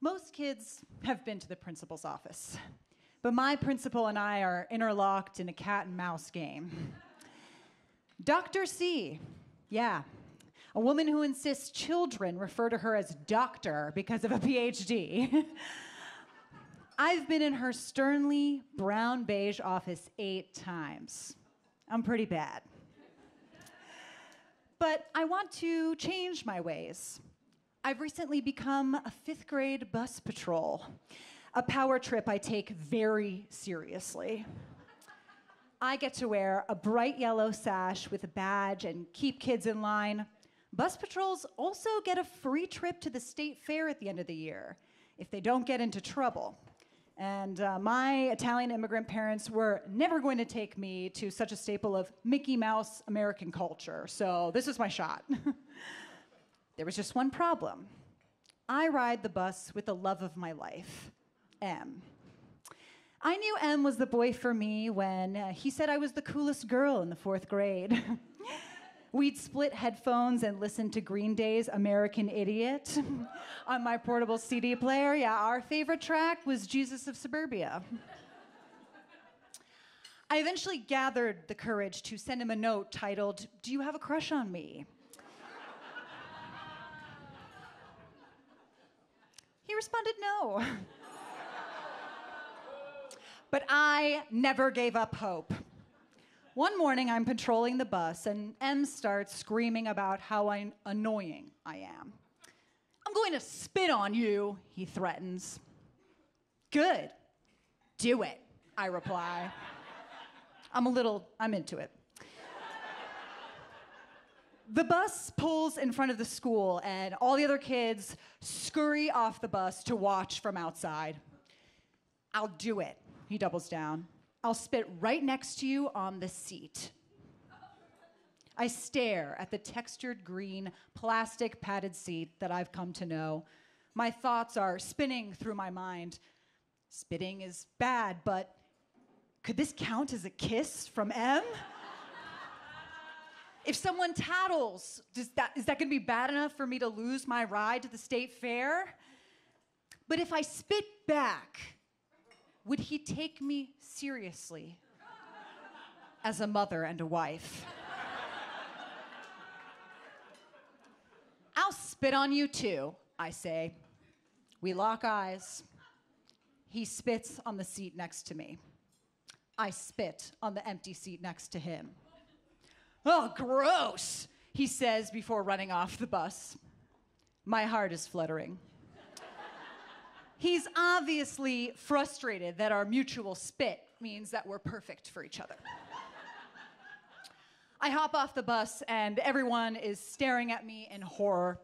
Most kids have been to the principal's office, but my principal and I are interlocked in a cat and mouse game. Dr. C, yeah, a woman who insists children refer to her as doctor because of a PhD. I've been in her sternly brown-beige office 8 times. I'm pretty bad. But I want to change my ways. I've recently become a 5th grade bus patrol, a power trip I take very seriously. I get to wear a bright yellow sash with a badge and keep kids in line. Bus patrols also get a free trip to the state fair at the end of the year, if they don't get into trouble. And my Italian immigrant parents were never going to take me to such a staple of Mickey Mouse American culture, so this is my shot. There was just one problem. I ride the bus with the love of my life, M. I knew M was the boy for me when he said I was the coolest girl in the 4th grade. We'd split headphones and listen to Green Day's American Idiot on my portable CD player. Yeah, our favorite track was Jesus of Suburbia. I eventually gathered the courage to send him a note titled, "Do you have a crush on me?" He responded no. But I never gave up hope. One morning, I'm patrolling the bus, and M starts screaming about how annoying I am. "I'm going to spit on you," he threatens. "Good. Do it," I reply. I'm into it. The bus pulls in front of the school, and all the other kids scurry off the bus to watch from outside. "I'll do it," he doubles down. "I'll spit right next to you on the seat." I stare at the textured green, plastic padded seat that I've come to know. My thoughts are spinning through my mind. Spitting is bad, but could this count as a kiss from M? If someone tattles, is that going to be bad enough for me to lose my ride to the state fair? But if I spit back, would he take me seriously as a mother and a wife? "I'll spit on you too," I say. We lock eyes. He spits on the seat next to me. I spit on the empty seat next to him. "Oh, gross," he says before running off the bus. My heart is fluttering. He's obviously frustrated that our mutual spit means that we're perfect for each other. I hop off the bus, and everyone is staring at me in horror.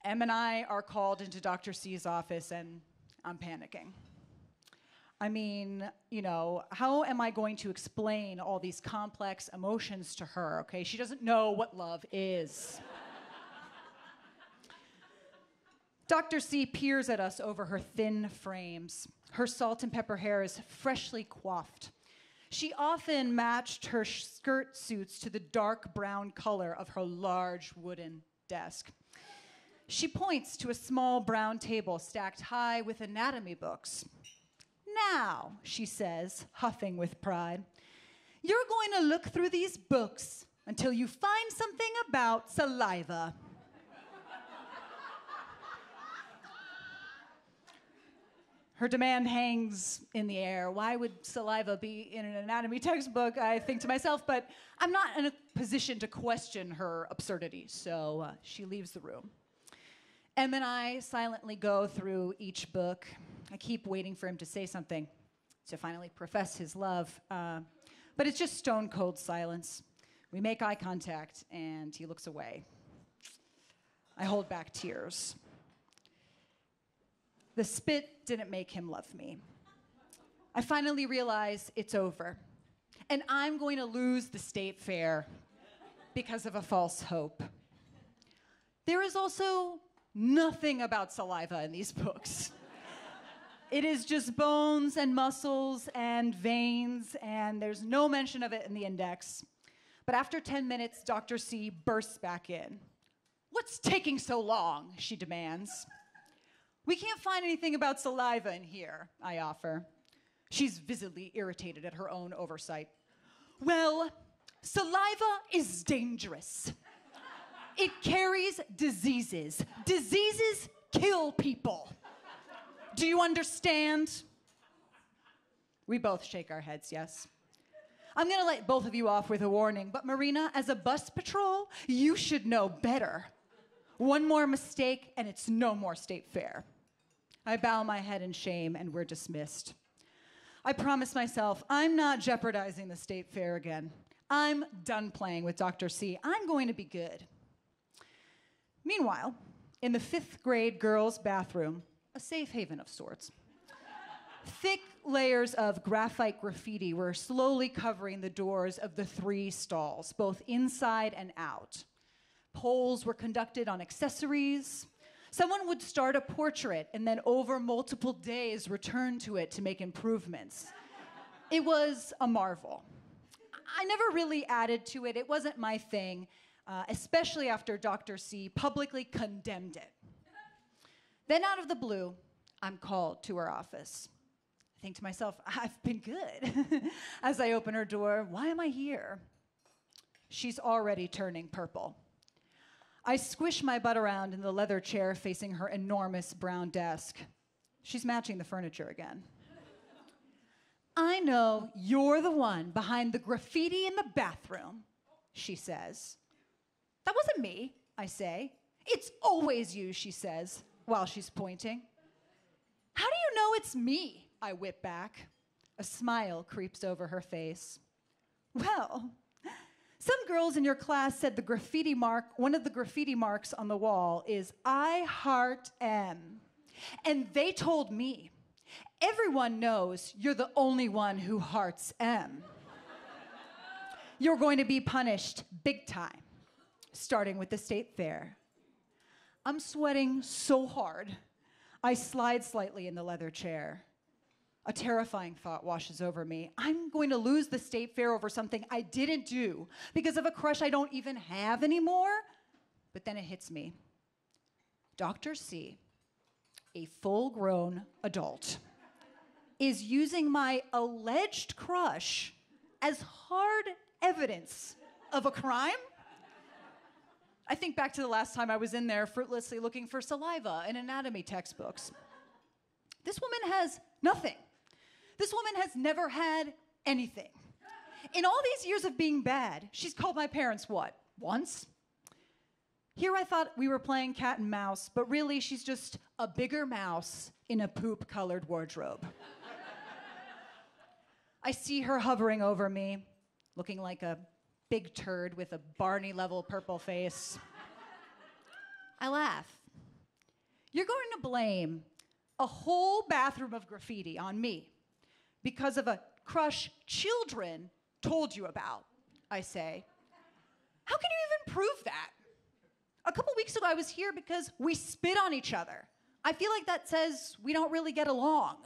Em and I are called into Dr. C's office, and I'm panicking. I mean, how am I going to explain all these complex emotions to her, okay? She doesn't know what love is. Dr. C peers at us over her thin frames. Her salt and pepper hair is freshly coiffed. She often matched her skirt suits to the dark brown color of her large wooden desk. She points to a small brown table stacked high with anatomy books. "Now," she says, huffing with pride, "you're going to look through these books until you find something about saliva." Her demand hangs in the air. Why would saliva be in an anatomy textbook, I think to myself, but I'm not in a position to question her absurdity, so she leaves the room. Em and I silently go through each book. I keep waiting for him to say something, to finally profess his love, but it's just stone cold silence. We make eye contact, and he looks away. I hold back tears. The spit didn't make him love me. I finally realize it's over, and I'm going to lose the state fair because of a false hope. There is also nothing about saliva in these books. It is just bones and muscles and veins, and there's no mention of it in the index. But after 10 minutes, Dr. C bursts back in. "What's taking so long?" she demands. We can't find anything about saliva in here, I offer. She's visibly irritated at her own oversight. Well, saliva is dangerous. It carries diseases. Diseases kill people. Do you understand? We both shake our heads, yes. I'm gonna let both of you off with a warning, but Marina, as a bus patrol, you should know better. One more mistake and it's no more state fair. I bow my head in shame and we're dismissed. I promise myself I'm not jeopardizing the state fair again. I'm done playing with Dr. C. I'm going to be good. Meanwhile, in the 5th grade girls' bathroom, a safe haven of sorts, thick layers of graphite graffiti were slowly covering the doors of the 3 stalls, both inside and out. Polls were conducted on accessories. Someone would start a portrait and then over multiple days return to it to make improvements. It was a marvel. I never really added to it. It wasn't my thing, especially after Dr. C publicly condemned it. Then out of the blue, I'm called to her office. I think to myself, I've been good. As I open her door, why am I here? She's already turning purple. I squish my butt around in the leather chair facing her enormous brown desk. She's matching the furniture again. I know you're the one behind the graffiti in the bathroom, she says. That wasn't me, I say. It's always you, she says, while she's pointing. How do you know it's me? I whip back. A smile creeps over her face. Well, some girls in your class said one of the graffiti marks on the wall is I heart M. And they told me, everyone knows you're the only one who hearts M. You're going to be punished big time, starting with the state fair. I'm sweating so hard, I slide slightly in the leather chair. A terrifying thought washes over me. I'm going to lose the state fair over something I didn't do because of a crush I don't even have anymore. But then it hits me. Dr. C, a full-grown adult, is using my alleged crush as hard evidence of a crime? I think back to the last time I was in there fruitlessly looking for saliva in anatomy textbooks. This woman has nothing. This woman has never had anything. In all these years of being bad, she's called my parents what? Once? Here I thought we were playing cat and mouse, but really she's just a bigger mouse in a poop-colored wardrobe. I see her hovering over me, looking like a big turd with a Barney-level purple face. I laugh. You're going to blame a whole bathroom of graffiti on me because of a crush children told you about, I say. How can you even prove that? A couple weeks ago I was here because we spit on each other. I feel like that says we don't really get along.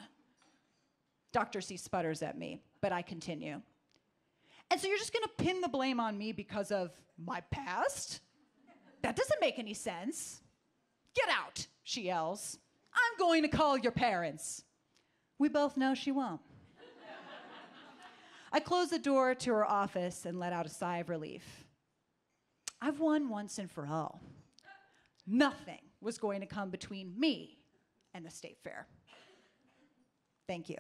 Dr. C sputters at me, but I continue. And so you're just gonna pin the blame on me because of my past? That doesn't make any sense. Get out, she yells. I'm going to call your parents. We both know she won't. I close the door to her office and let out a sigh of relief. I've won once and for all. Nothing was going to come between me and the state fair. Thank you.